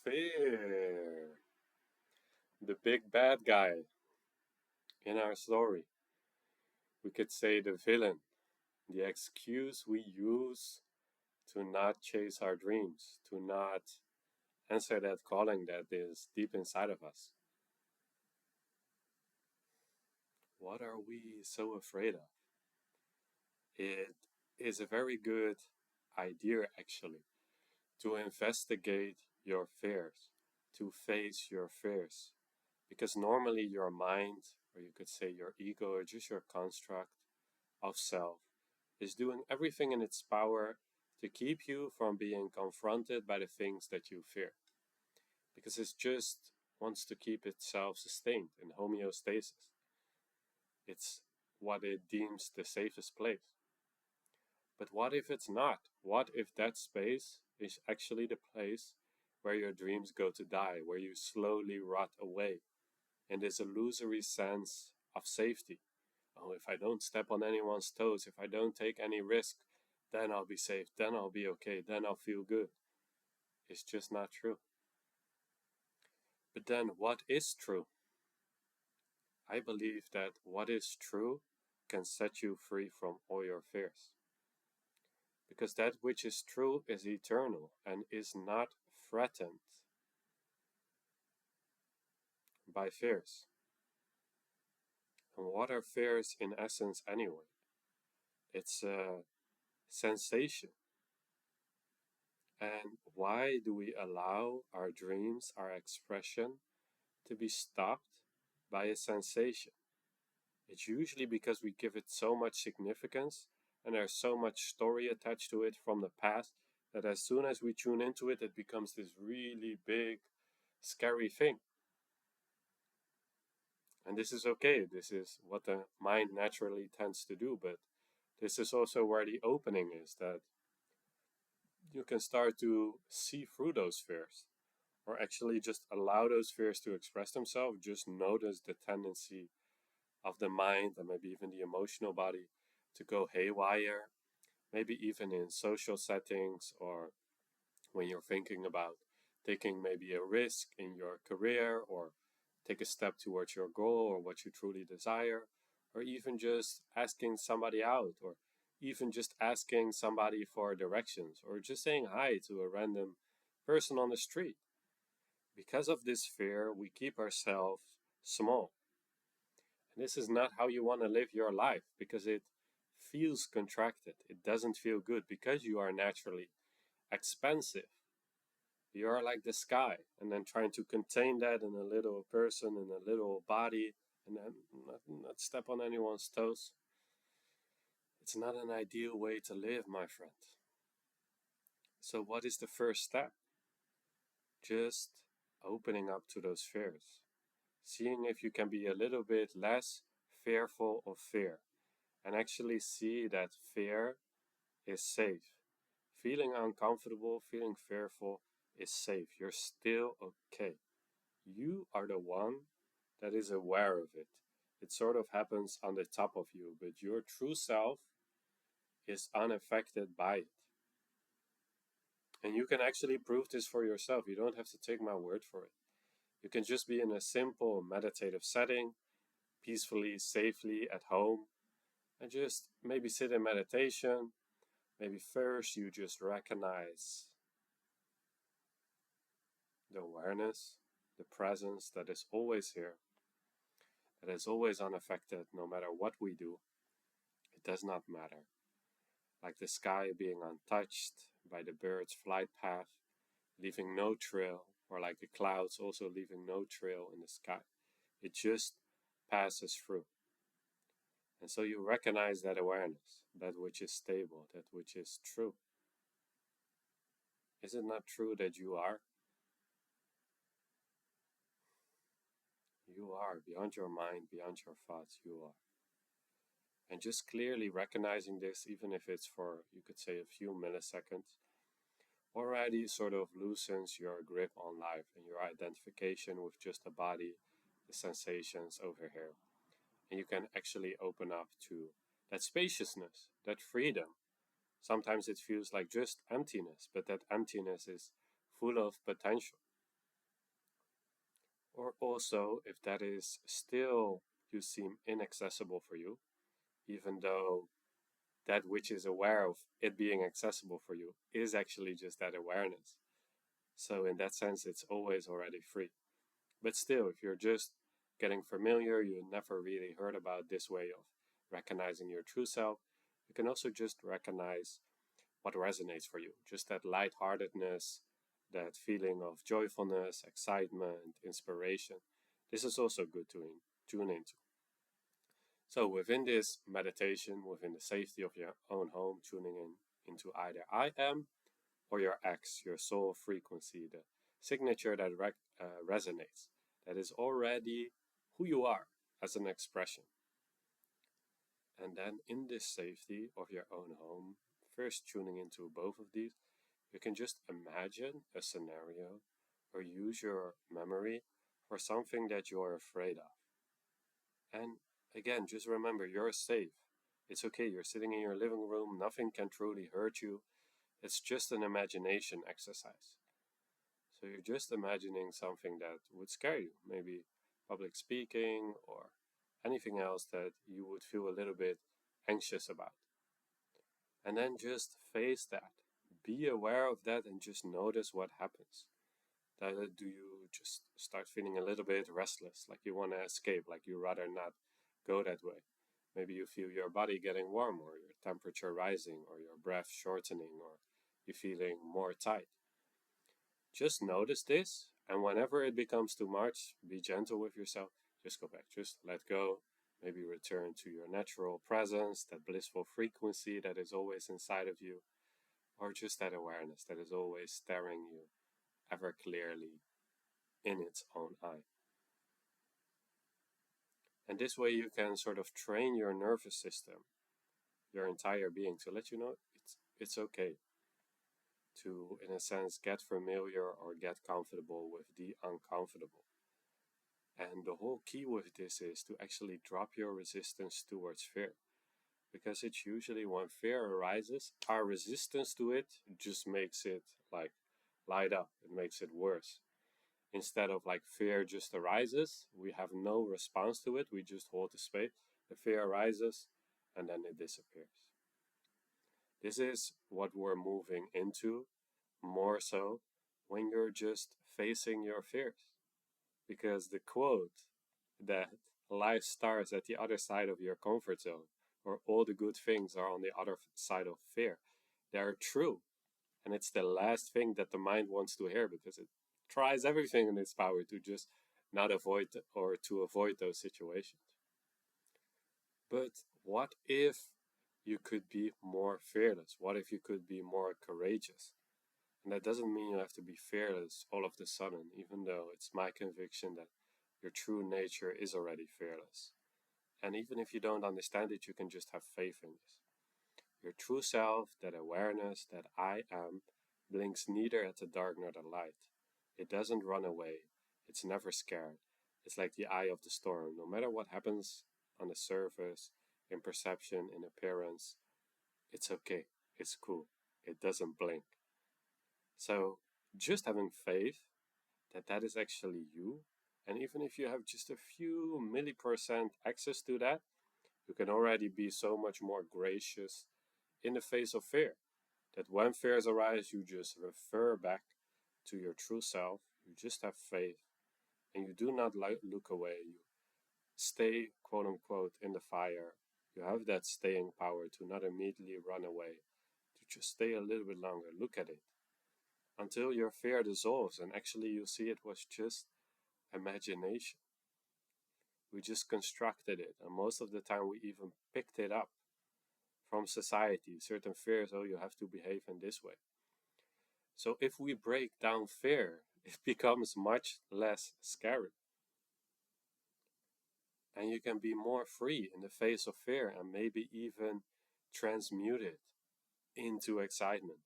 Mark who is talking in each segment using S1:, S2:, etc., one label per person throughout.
S1: Fear, the big bad guy in our story. We could say the villain, the excuse we use to not chase our dreams, to not answer that calling that is deep inside of us. What are we so afraid of? It is a very good idea, actually, to investigate your fears, to face your fears. Because normally your mind, or you could say your ego, or just your construct of self, is doing everything in its power to keep you from being confronted by the things that you fear. Because it just wants to keep itself sustained in homeostasis. It's what it deems the safest place. But what if it's not? What if that space is actually the place where your dreams go to die, where you slowly rot away in this illusory sense of safety? Oh, if I don't step on anyone's toes, if I don't take any risk, then I'll be safe, then I'll be okay, then I'll feel good. It's just not true. But then what is true? I believe that what is true can set you free from all your fears. Because that which is true is eternal and is not threatened by fears. And what are fears in essence anyway? It's a sensation. And why do we allow our dreams, our expression, to be stopped by a sensation? It's usually because we give it so much significance and there's so much story attached to it from the past that as soon as we tune into it, it becomes this really big, scary thing. And this is okay, this is what the mind naturally tends to do, but this is also where the opening is, that you can start to see through those fears, or actually just allow those fears to express themselves. Just notice the tendency of the mind and maybe even the emotional body to go haywire, maybe even in social settings, or when you're thinking about taking maybe a risk in your career, or take a step towards your goal or what you truly desire, or even just asking somebody out, or even just asking somebody for directions, or just saying hi to a random person on the street. Because of this fear, we keep ourselves small. And this is not how you want to live your life, because it feels contracted. It doesn't feel good because you are naturally expansive. You are like the sky, and then trying to contain that in a little person, in a little body, and then not step on anyone's toes. It's not an ideal way to live, my friend. So, what is the first step? Just opening up to those fears, seeing if you can be a little bit less fearful of fear, and actually see that fear is safe. Feeling uncomfortable, feeling fearful is safe. You're still okay. You are the one that is aware of it. It sort of happens on the top of you, but your true self is unaffected by it. And you can actually prove this for yourself. You don't have to take my word for it. You can just be in a simple meditative setting, peacefully, safely at home, and just maybe sit in meditation. Maybe first you just recognize the awareness, the presence that is always here, that is always unaffected no matter what we do. It does not matter. Like the sky being untouched by the bird's flight path, leaving no trail, or like the clouds also leaving no trail in the sky. It just passes through. And so you recognize that awareness, that which is stable, that which is true. Is it not true that you are? You are, beyond your mind, beyond your thoughts, you are. And just clearly recognizing this, even if it's for, you could say, a few milliseconds, already sort of loosens your grip on life and your identification with just the body, the sensations over here. And you can actually open up to that spaciousness, that freedom. Sometimes it feels like just emptiness, but that emptiness is full of potential. Or also, if that is still you seem inaccessible for you, even though that which is aware of it being accessible for you is actually just that awareness. So, in that sense, it's always already free. But still, if you're just getting familiar, you never really heard about this way of recognizing your true self, you can also just recognize what resonates for you. Just that lightheartedness, that feeling of joyfulness, excitement, inspiration. This is also good to tune into. So within this meditation, within the safety of your own home, tuning in into either I am or your X, your soul frequency, the signature that resonates, that is already who you are as an expression. And then in this safety of your own home, first tuning into both of these, you can just imagine a scenario or use your memory for something that you're afraid of. And again, just remember you're safe. It's okay, you're sitting in your living room, nothing can truly hurt you. It's just an imagination exercise. So you're just imagining something that would scare you, maybe public speaking or anything else that you would feel a little bit anxious about. And then just face that. Be aware of that and just notice what happens. Do you just start feeling a little bit restless, like you want to escape, like you rather not go that way? Maybe you feel your body getting warm, or your temperature rising, or your breath shortening, or you feeling more tight. Just notice this, and whenever it becomes too much, be gentle with yourself. Just go back, just let go. Maybe return to your natural presence, that blissful frequency that is always inside of you, or just that awareness that is always staring you ever clearly in its own eye. And this way you can sort of train your nervous system, your entire being, to let you know it's okay to, in a sense, get familiar or get comfortable with the uncomfortable. And the whole key with this is to actually drop your resistance towards fear. Because it's usually when fear arises, our resistance to it just makes it like light up. It makes it worse. Instead of like fear just arises, we have no response to it. We just hold the space. The fear arises and then it disappears. This is what we're moving into more so when you're just facing your fears. Because the quote that life starts at the other side of your comfort zone, or all the good things are on the other side of fear, they are true. And it's the last thing that the mind wants to hear because it tries everything in its power to just not avoid or to avoid those situations. But what if you could be more fearless? What if you could be more courageous? And that doesn't mean you have to be fearless all of the sudden, even though it's my conviction that your true nature is already fearless. And even if you don't understand it, you can just have faith in this. Your true self, that awareness that I am, blinks neither at the dark nor the light. It doesn't run away. It's never scared. It's like the eye of the storm. No matter what happens on the surface, in perception, in appearance, it's okay. It's cool. It doesn't blink. So just having faith that that is actually you, and even if you have just a few millipercent access to that, you can already be so much more gracious in the face of fear. That when fears arise, you just refer back to your true self, you just have faith, and you do not look away. You stay, quote unquote, in the fire. You have that staying power to not immediately run away, to just stay a little bit longer, look at it, until your fear dissolves and actually you see it was just imagination. We just constructed it, and most of the time we even picked it up from society. Certain fears, oh, you have to behave in this way. So if we break down fear, it becomes much less scary. And you can be more free in the face of fear and maybe even transmute it into excitement.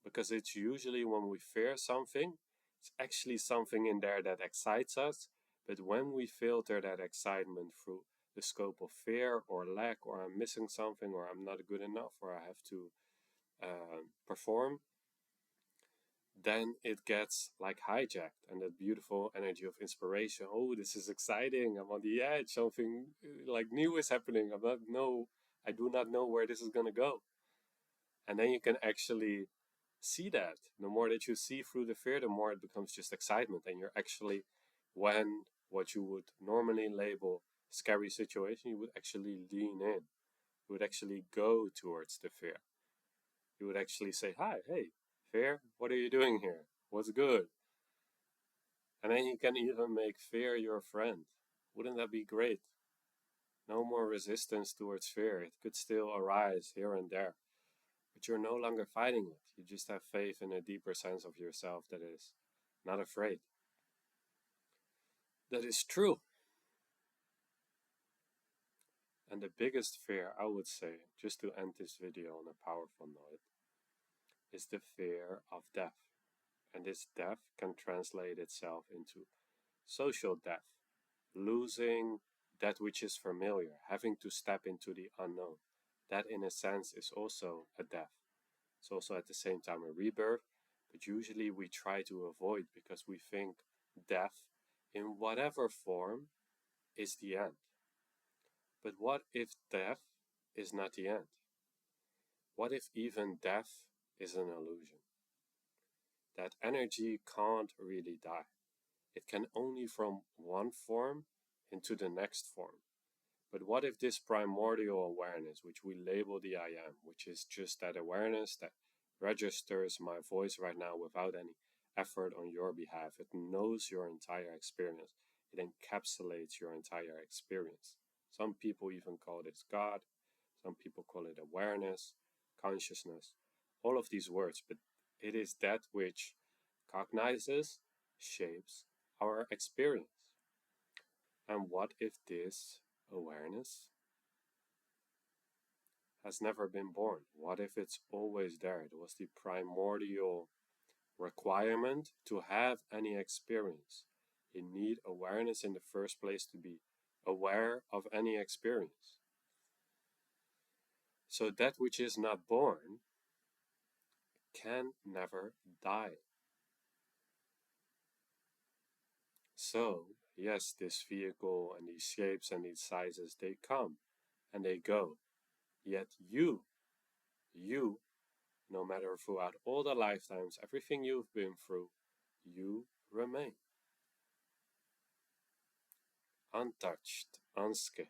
S1: Because it's usually when we fear something, it's actually something in there that excites us. But when we filter that excitement through the scope of fear or lack, or I'm missing something, or I'm not good enough, or I have to perform, then it gets like hijacked, and that beautiful energy of inspiration. Oh, this is exciting! I'm on the edge. Something like new is happening. I do not know where this is gonna go. And then you can actually see that. The more that you see through the fear, the more it becomes just excitement, and you're actually, when what you would normally label scary situation, you would actually lean in. You would actually go towards the fear. You would actually say, "Hi, hey, fear, what are you doing here? What's good?" And then you can even make fear your friend. Wouldn't that be great? No more resistance towards fear. It could still arise here and there, but you're no longer fighting it. You just have faith in a deeper sense of yourself that is not afraid. That is true. And the biggest fear, I would say, just to end this video on a powerful note, is the fear of death. And this death can translate itself into social death, losing that which is familiar, having to step into the unknown. That, in a sense, is also a death. It's also at the same time a rebirth, but usually we try to avoid because we think death, in whatever form, is the end. But what if death is not the end? What if even death is an illusion? That energy can't really die. It can only from one form into the next form. But what if this primordial awareness, which we label the I am, which is just that awareness that registers my voice right now without any effort on your behalf, it knows your entire experience, it encapsulates your entire experience. Some people even call this God, some people call it awareness, consciousness, all of these words, but it is that which cognizes, shapes our experience. And what if this awareness has never been born? What if it's always there? It was the primordial requirement to have any experience. You need awareness in the first place to be aware of any experience. So that which is not born can never die. So, yes, this vehicle and these shapes and these sizes, they come and they go. Yet you, no matter throughout all the lifetimes, everything you've been through, you remain untouched, unscathed.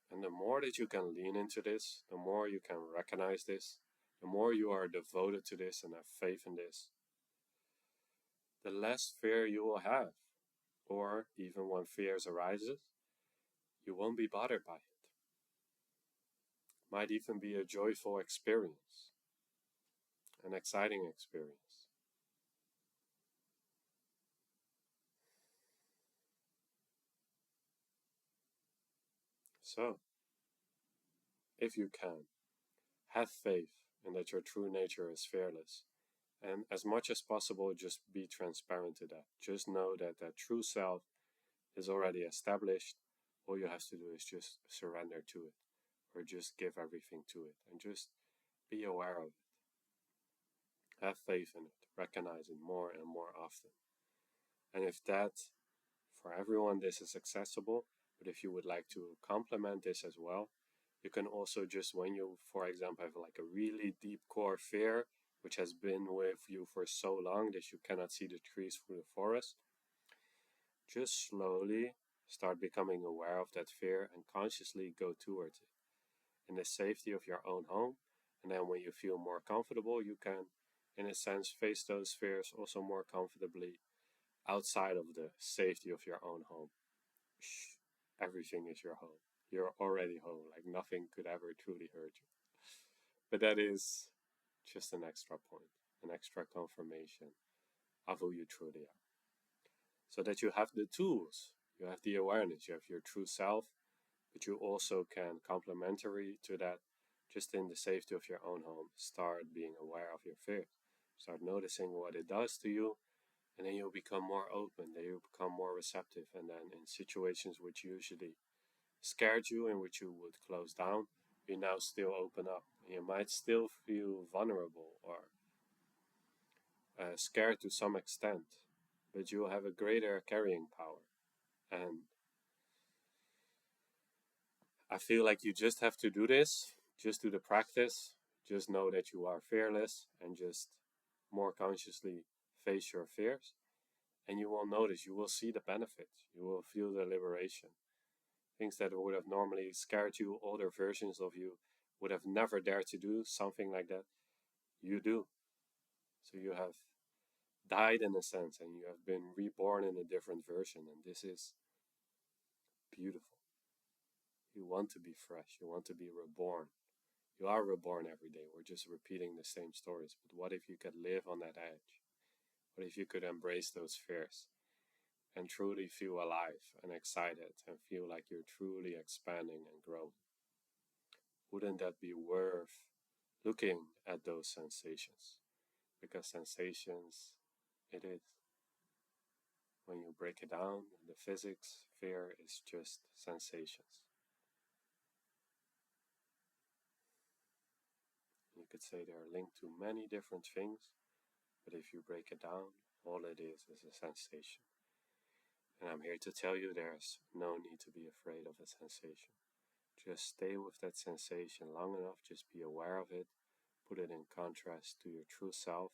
S1: And the more that you can lean into this, the more you can recognize this, the more you are devoted to this and have faith in this, the less fear you will have. Or even when fears arises, you won't be bothered by it. Might even be a joyful experience, an exciting experience. So, if you can, have faith in that your true nature is fearless. And as much as possible, just be transparent to that. Just know that that true self is already established. All you have to do is just surrender to it, or just give everything to it, and just be aware of it. Have faith in it. Recognize it more and more often. And if that, for everyone, this is accessible, but if you would like to complement this as well, you can also just, when you, for example, have like a really deep core fear, which has been with you for so long that you cannot see the trees through the forest, just slowly start becoming aware of that fear and consciously go towards it in the safety of your own home. And then when you feel more comfortable, you can, in a sense, face those fears also more comfortably outside of the safety of your own home. Shh, everything is your home. You're already home, like nothing could ever truly hurt you. But that is just an extra point, an extra confirmation of who you truly are. So that you have the tools, you have the awareness, you have your true self, but you also can, complementary to that, just in the safety of your own home, start being aware of your fears. Start noticing what it does to you, and then you'll become more open, then you'll become more receptive, and then in situations which usually scared you and which you would close down, you now still open up. You might still feel vulnerable or scared to some extent, but you will have a greater carrying power. And I feel like you just have to do this, just do the practice, just know that you are fearless and just more consciously face your fears. And you will notice, you will see the benefits, you will feel the liberation. Things that would have normally scared you, older versions of you would have never dared to do something like that. You do. So you have died in a sense and you have been reborn in a different version. And this is beautiful. You want to be fresh, you want to be reborn. You are reborn every day. We're just repeating the same stories. But what if you could live on that edge? What if you could embrace those fears and truly feel alive and excited and feel like you're truly expanding and growing? Wouldn't that be worth looking at those sensations? Because sensations, it is. When you break it down, the physics, fear is just sensations. You could say they are linked to many different things, but if you break it down, all it is a sensation. And I'm here to tell you there's no need to be afraid of a sensation. Just stay with that sensation long enough, just be aware of it, put it in contrast to your true self,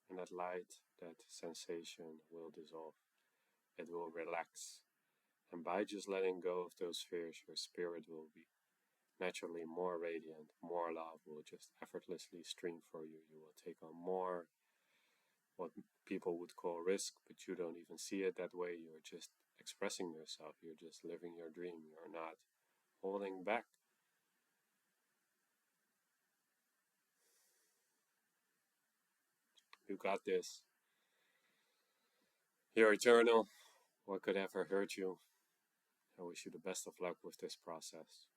S1: and that light, that sensation will dissolve. It will relax. And by just letting go of those fears, your spirit will be naturally more radiant, more love will just effortlessly stream for you. You will take on more what people would call risk, but you don't even see it that way. You're just expressing yourself, you're just living your dream, you're not holding back. You got this. You're eternal. What could ever hurt you? I wish you the best of luck with this process.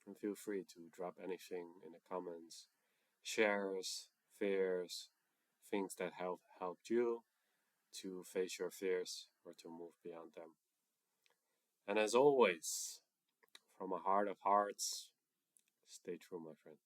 S1: And feel free to drop anything in the comments, shares, fears, things that have helped you to face your fears or to move beyond them. And as always, from a heart of hearts, stay true, my friend.